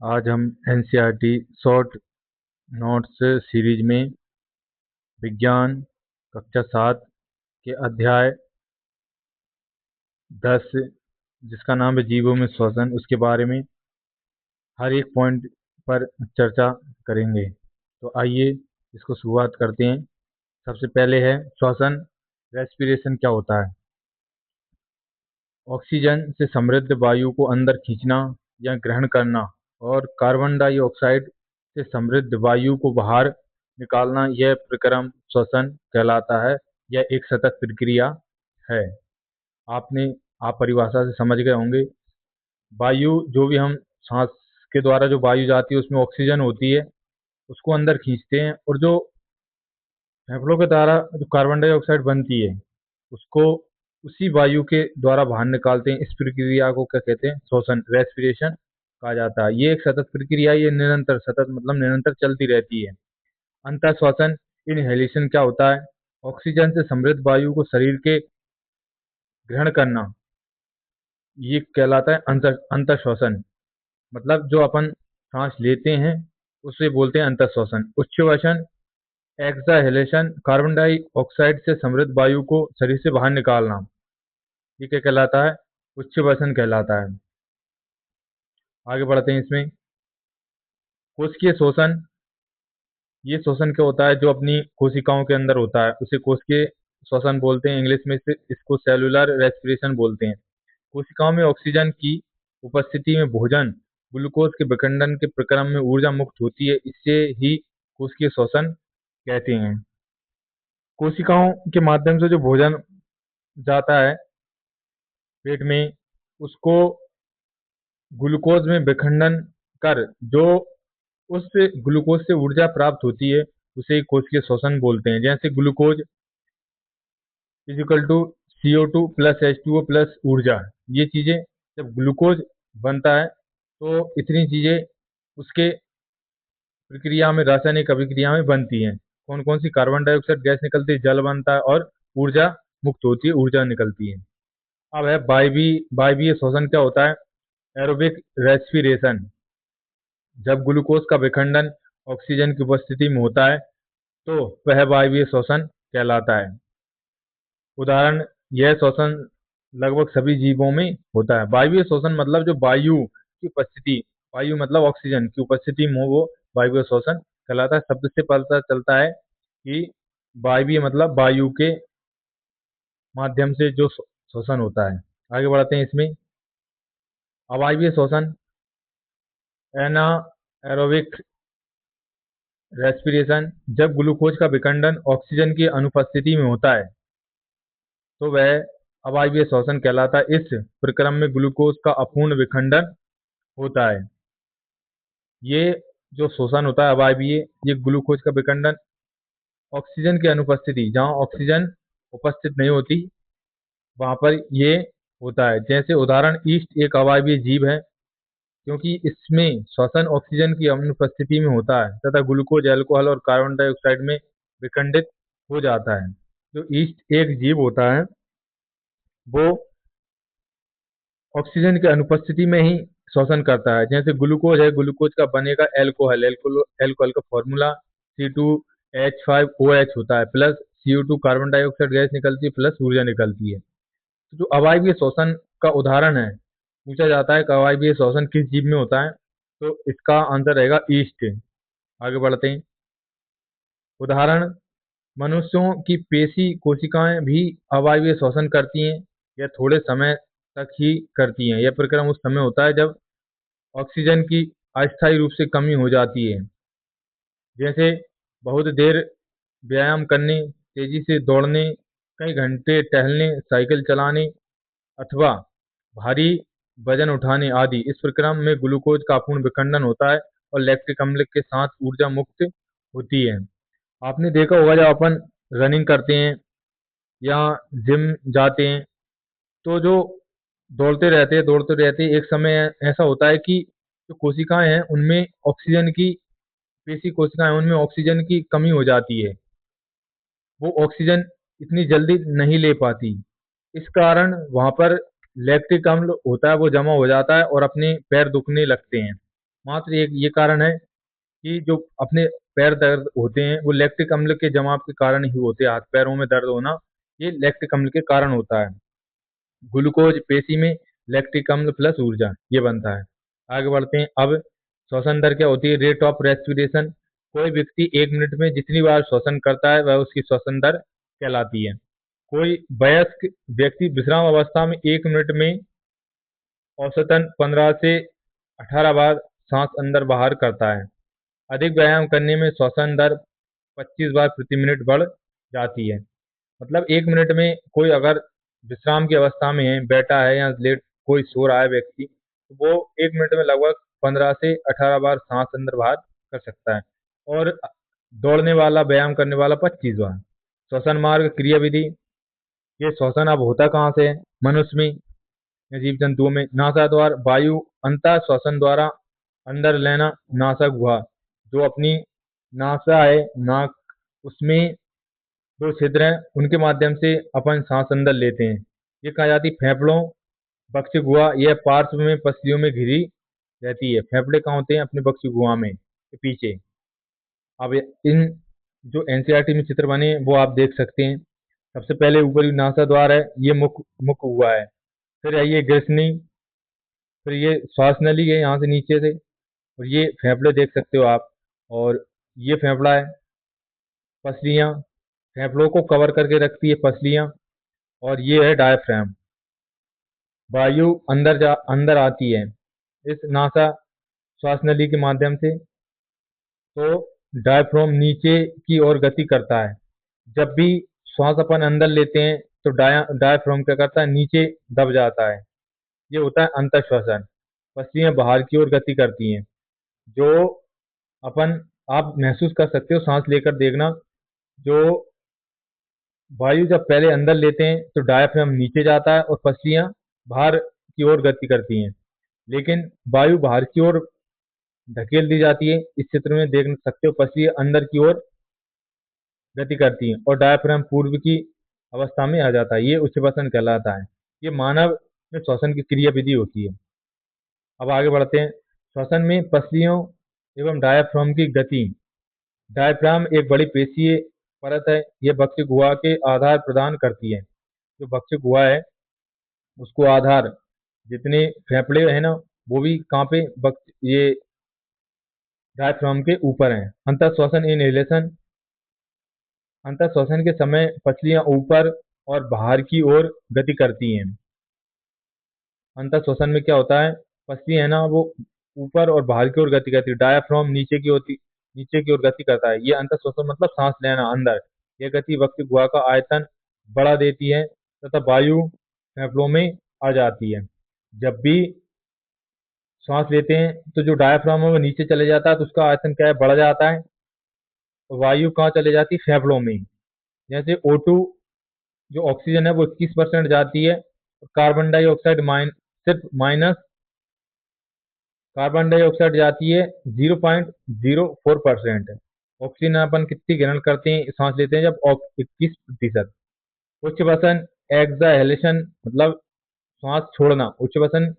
आज हम NCERT short notes series में विज्ञान कक्षा 7 के अध्याय 10 जिसका नाम है जीवों में श्वसन, उसके बारे में हर एक पॉइंट पर चर्चा करेंगे। तो आइए इसको शुरुआत करते हैं। सबसे पहले है श्वसन। रेस्पिरेशन क्या होता है? ऑक्सीजन से समृद्ध वायु को अंदर खींचना या ग्रहण करना और कार्बन डाइऑक्साइड से समृद्ध वायु को बाहर निकालना, यह प्रक्रम श्वसन कहलाता है। यह एक सतत प्रक्रिया है। आप परिभाषा से समझ गए होंगे। वायु, जो भी हम सांस के द्वारा जो वायु जाती है उसमें ऑक्सीजन होती है, उसको अंदर खींचते हैं, और जो फेफड़ों के द्वारा जो कार्बन डाइऑक्साइड बनती है उसको उसी वायु के द्वारा बाहर निकालते हैं। इस प्रक्रिया को क्या कहते हैं? श्वसन, रेस्पिरेशन कहा जाता है। ये एक सतत प्रक्रिया, ये निरंतर, सतत मतलब निरंतर चलती रहती है। अंतः श्वसन, इनहेलेशन क्या होता है? ऑक्सीजन से समृद्ध वायु को शरीर के ग्रहण करना, ये कहलाता है अंतः श्वसन। मतलब जो अपन सांस लेते हैं उसे बोलते हैं अंतः श्वसन। उच्छ्वसन, एक्सहेलेशन, कार्बन डाइऑक्साइड से समृद्ध वायु को शरीर से बाहर निकालना, ये क्या कहलाता है? उच्छ्वसन कहलाता है। आगे बढ़ते हैं इसमें। कोशिकीय श्वसन, ये श्वसन क्या होता है? जो अपनी कोशिकाओं के अंदर होता है उसे कोशिकीय श्वसन बोलते हैं। इंग्लिश में इसको सेलुलर रेस्पिरेशन बोलते हैं। कोशिकाओं में ऑक्सीजन की उपस्थिति में भोजन ग्लूकोज के विखंडन के प्रक्रम में ऊर्जा मुक्त होती है। इसे ही कोशिकीय श्वसन कहते हैं। कोशिकाओं के माध्यम से जो भोजन जाता है पेट में, उसको ग्लूकोज में विखंडन कर जो उस ग्लूकोज से ऊर्जा प्राप्त होती है उसे कोशिकीय श्वसन बोलते हैं। जैसे glucose is equal to CO2 plus H2O plus ऊर्जा, ये चीजें जब ग्लूकोज बनता है तो इतनी चीजें उसके प्रक्रिया में, रासायनिक अभिक्रिया में बनती हैं। कौन कौन सी? कार्बन डाइऑक्साइड गैस निकलती है, जल बनता है और ऊर्जा मुक्त होती है, ऊर्जा निकलती है। अब है वायवीय श्वसन क्या होता है? एरोबिक रेस्पिरेशन, जब ग्लूकोज का विखंडन ऑक्सीजन की उपस्थिति में होता है तो वह वायवीय श्वसन कहलाता है। उदाहरण, यह श्वसन लगभग सभी जीवों में होता है। वायवीय श्वसन मतलब जो वायु की उपस्थिति, वायु मतलब ऑक्सीजन की उपस्थिति में हो, वो वायवीय श्वसन कहलाता है। शब्द से पता चलता है कि वायवीय मतलब वायु के माध्यम से जो श्वसन होता है। आगे बढ़ते हैं इसमें। अवायवीय श्वसन, एनाएरोबिक रेस्पिरेशन, जब ग्लूकोज का विखंडन ऑक्सीजन की अनुपस्थिति में होता है तो वह अवायवीय श्वसन कहलाता है। इस प्रक्रम में ग्लूकोज का अपूर्ण विखंडन होता है। ये जो श्वसन होता है अवायवीय, ये ग्लूकोज का विखंडन ऑक्सीजन की अनुपस्थिति, जहाँ ऑक्सीजन उपस्थित नहीं होती वहां पर ये होता है। जैसे उदाहरण, ईस्ट एक अवायवीय जीव है क्योंकि इसमें श्वसन ऑक्सीजन की अनुपस्थिति में होता है तथा ग्लूकोज, अल्कोहल और कार्बन डाइऑक्साइड में विखंडित हो जाता है। जो ईस्ट एक जीव होता है वो ऑक्सीजन की अनुपस्थिति में ही श्वसन करता है। जैसे ग्लूकोज है, ग्लूकोज का बनेगा अल्कोहल, अल्कोहल का फॉर्मूला C2H5OH होता है, plus CO2 carbon dioxide gas निकलती है, प्लस ऊर्जा निकलती है। तो जो अवायवीय श्वसन का उदाहरण है, पूछा जाता है कि अवायवीय श्वसन किस जीव में होता है, तो इसका आंसर रहेगा ईस्ट। आगे बढ़ते हैं। उदाहरण, मनुष्यों की पेशी कोशिकाएं भी अवायवीय श्वसन करती हैं। यह थोड़े समय तक ही करती हैं। यह प्रक्रम उस समय होता है जब ऑक्सीजन की अस्थायी रूप से कमी हो जाती है। जैसे बहुत देर व्यायाम करने, तेजी से दौड़ने, कई घंटे टहलने, साइकिल चलाने अथवा भारी वजन उठाने आदि। इस प्रक्रम में ग्लूकोज का अपूर्ण विखंडन होता है और लैक्टिक अम्ल के साथ ऊर्जा मुक्त होती है। आपने देखा होगा जब अपन रनिंग करते हैं या जिम जाते हैं तो जो दौड़ते रहते एक समय ऐसा होता है कि जो कोशिकाएं हैं उनमें ऑक्सीजन की, पेशी कोशिकाएं उनमें ऑक्सीजन की कमी हो जाती है। वो ऑक्सीजन इतनी जल्दी नहीं ले पाती। इस कारण वहां पर लैक्टिक अम्ल होता है, वो जमा हो जाता है और अपने पैर दुखने लगते हैं। मात्र एक ये कारण है कि जो अपने पैर दर्द होते हैं वो लैक्टिक अम्ल के जमाव के कारण ही होते हैं। हाथ पैरों में दर्द होना ये लैक्टिक अम्ल के कारण होता है। ग्लूकोज पेशी में लैक्टिक अम्ल प्लस ऊर्जा ये बनता है। आगे बढ़ते हैं। अब श्वसन दर क्या होती है? Rate of respiration. कोई व्यक्ति 1 मिनट में जितनी बार श्वसन करता है वह उसकी श्वसन दर कहलाती है। कोई वयस्क व्यक्ति विश्राम अवस्था में 1 मिनट में औसतन 15 से 18 बार सांस अंदर बाहर करता है। अधिक व्यायाम करने में श्वसन दर 25 बार प्रति मिनट बढ़ जाती है। मतलब 1 मिनट में कोई अगर विश्राम की अवस्था में है, बैठा है या लेट कोई सो रहा है व्यक्ति, तो वो 1 मिनट में लगभग 15 से 18 बार सांस अंदर बाहर कर सकता है। और दौड़ने वाला, व्यायाम करने वाला 25 बार। श्वसन मार्ग क्रिया विधि। ये श्वसन अब होता कहाँ से है? मनुष्य में या जीव जंतुओं में नासा द्वार वायु अंतः श्वसन द्वारा अंदर लेना। नासा गुहा जो अपनी नासा है, नाक, उसमें 2 छिद्र हैं, उनके माध्यम से अपन सांस अंदर लेते हैं। ये कहा जाती फेफड़ों बक्ष गुहा। यह पार्श्व में पसलियों में घिरी रहती है। फेफड़े कहाँ होते हैं? अपने बक्ष गुहा में के पीछे। अब इन जो एनसीईआरटी में चित्र बने हैं वो आप देख सकते हैं। सबसे पहले ऊपरी नासा द्वार है, ये मुख हुआ है। फिर है ये ग्रसनी, फिर ये श्वास नली है यहाँ से नीचे से, और ये फेफड़े देख सकते हो आप, और ये फेफड़ा है। पसलियाँ फेफड़ों को कवर करके रखती है पसलियाँ, और ये है डायफ्राम। वायु अंदर आती है इस नासा श्वास नली के माध्यम से, तो डायफ्राम नीचे की ओर गति करता है। जब भी श्वास अपन अंदर लेते हैं तो डायफ्राम क्या करता है? नीचे दब जाता है। ये होता है अंतःश्वसन। पसलियाँ बाहर की ओर गति करती हैं। जो अपन आप महसूस कर सकते हो, सांस लेकर देखना। जो वायु जब पहले अंदर लेते हैं तो डायफ्राम नीचे जाता है और पसलियाँ बाहर की ओर गति करती हैं। लेकिन वायु बाहर की ओर धकेल दी जाती है। इस चित्र में देख सकते हो पसलियाँ अंदर की ओर गति करती हैं और डायफ्राम पूर्व की अवस्था में आ जाता है। ये उच्चवसन कहलाता है। ये मानव में श्वसन की क्रिया विधि होती है। अब आगे बढ़ते हैं। श्वसन में पसलियों एवं डायफ्राम की गति। डायफ्राम एक बड़ी पेशीय परत है। यह बक्ष गुहा के आधार प्रदान करती है। जो बक्ष गुहा है उसको आधार, जितने फेफड़े हैं ना वो भी कहाँ पे? बक्ष ये डायफ्राम के ऊपर है। अंतःश्वसन इनहेलेशन। अंतःश्वसन के समय पसलियाँ ऊपर और बाहर की ओर गति करती हैं। अंतःश्वसन में क्या होता है? पसली है ना वो ऊपर और बाहर की ओर गति करती है। डायफ्राम नीचे की ओर गति करता है। ये अंतःश्वसन मतलब सांस लेना अंदर। यह गति वक्ष गुहा का आयतन बढ़ा देती है तथा वायु फेफड़ों में आ जाती है। जब भी सांस लेते हैं तो जो डायफ्राम है वो नीचे चले जाता है, तो उसका आयतन क्या है? बढ़ जाता है। और वायु कहाँ चले जाती है? फेफड़ों में। जैसे O2 जो ऑक्सीजन है वो 21% जाती है, और सिर्फ माइनस कार्बन डाइऑक्साइड जाती है 0.04%। ऑक्सीजन अपन कितनी ग्रहण करते हैं, सांस लेते हैं जब? 21%। उच्च वसन एक्सहेलेशन मतलब श्वास छोड़ना। उच्च वसन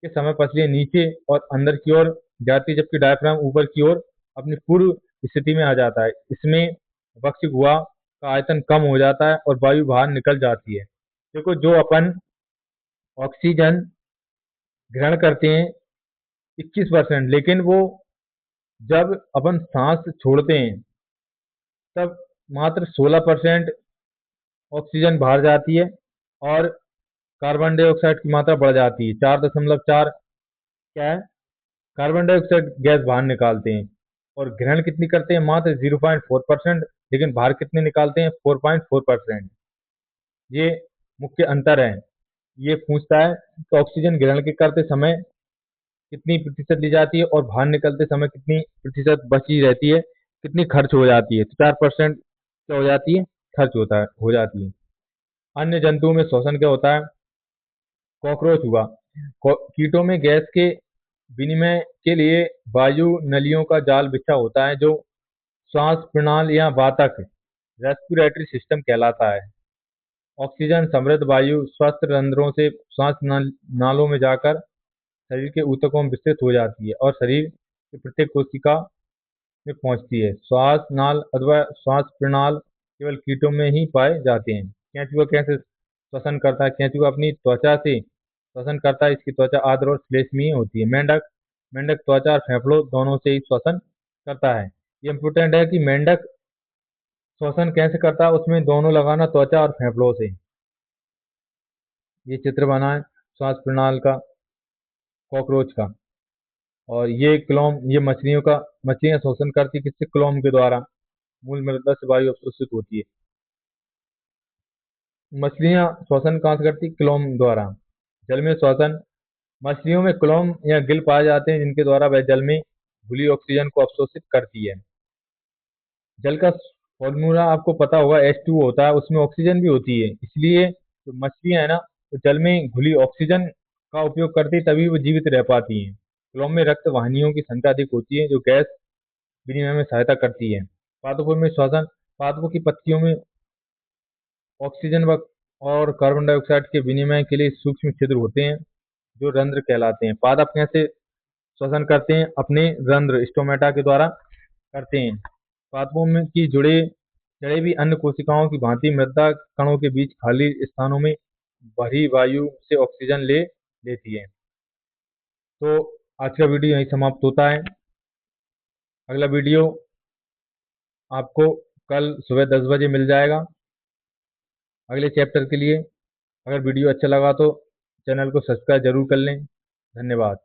के समय पसलियाँ नीचे और अंदर की ओर जाती है, जबकि डायफ्राम ऊपर की ओर अपनी पूर्व स्थिति में आ जाता है। इसमें वक्ष गुहा का आयतन कम हो जाता है और वायु बाहर निकल जाती है। देखो, जो अपन ऑक्सीजन ग्रहण करते हैं 21%, लेकिन वो जब अपन सांस छोड़ते हैं तब मात्र 16% ऑक्सीजन बाहर जाती है और कार्बन डाइऑक्साइड की मात्रा बढ़ जाती है। 4.4 क्या है? कार्बन डाइऑक्साइड गैस बाहर निकालते हैं, और ग्रहण कितनी करते हैं? मात्र 0.4%, लेकिन बाहर कितने निकालते हैं? 4.4%। ये मुख्य अंतर है। ये पूछता है कि ऑक्सीजन ग्रहण के करते समय कितनी प्रतिशत ली जाती है और बाहर निकलते समय कितनी प्रतिशत बची रहती है, कितनी खर्च हो जाती है? तो 4% क्या हो जाती है? खर्च हो जाती है। अन्य जंतुओं में श्वसन क्या होता है? कॉकरोच हुआ। कीटों में गैस के विनिमय के लिए वायु नलियों का जाल बिछा होता है, जो श्वास प्रणाली या वातक रेस्पिरेटरी सिस्टम कहलाता है। ऑक्सीजन समृद्ध वायु स्वस्थ रंध्रों से नालों में जाकर शरीर के ऊतकों में विस्तृत हो जाती है और शरीर ये प्रत्येक कोशिका में पहुंचती है। श्वास नाल अथवा श्वास प्रणाल केवल कीटों में ही पाए जाते हैं। केंचुआ कैसे श्वसन करता है? केंचुआ अपनी त्वचा से श्वसन करता है। इसकी त्वचा आर्द्र और श्लेष्मीय होती है। मेंढक मेंढक त्वचा और फेफड़ों दोनों से ही श्वसन करता है। ये इंपोर्टेंट है कि मेंढक श्वसन कैसे करता है, उसमें दोनों लगाना त्वचा और फेफड़ों से। ये चित्र बना है श्वास प्रणाल का कॉकरोच का। और ये मछलियां श्वसन करती किससे? क्लोम के द्वारा। मूल मृदा से वायु अवशोषित होती है। मछलियां श्वसन कहाँ से करती? क्लोम द्वारा। जल में श्वसन। मछलियों में क्लोम या गिल पाए जाते हैं जिनके द्वारा वह जल में घुली ऑक्सीजन को अवशोषित करती है। जल का फॉर्मूला आपको पता होगा, H2O होता है, उसमें ऑक्सीजन भी होती है। इसलिए जो मछलियां है ना, तो जल में घुली ऑक्सीजन का उपयोग करती तभी वो जीवित रह पाती हैं। क्लोम में रक्त वाहिनियों की संख्या अधिक होती है जो गैस विनिमय में सहायता करती है। पादपों में श्वसन। पादपों की पत्तियों में ऑक्सीजन और कार्बन डाइऑक्साइड के विनिमय के लिए सूक्ष्म छिद्र होते हैं जो रंध्र कहलाते हैं। पादप कैसे श्वसन करते हैं? अपने रंध्र स्टोमेटा के द्वारा करते हैं। पादपों में की जड़ें भी अन्य कोशिकाओं की भांति मृदा कणों के बीच खाली स्थानों में भरी वायु से ऑक्सीजन ले लेती है। तो आज का वीडियो यहीं समाप्त होता है। अगला वीडियो आपको कल सुबह 10 बजे मिल जाएगा अगले चैप्टर के लिए। अगर वीडियो अच्छा लगा तो चैनल को सब्सक्राइब जरूर कर लें। धन्यवाद।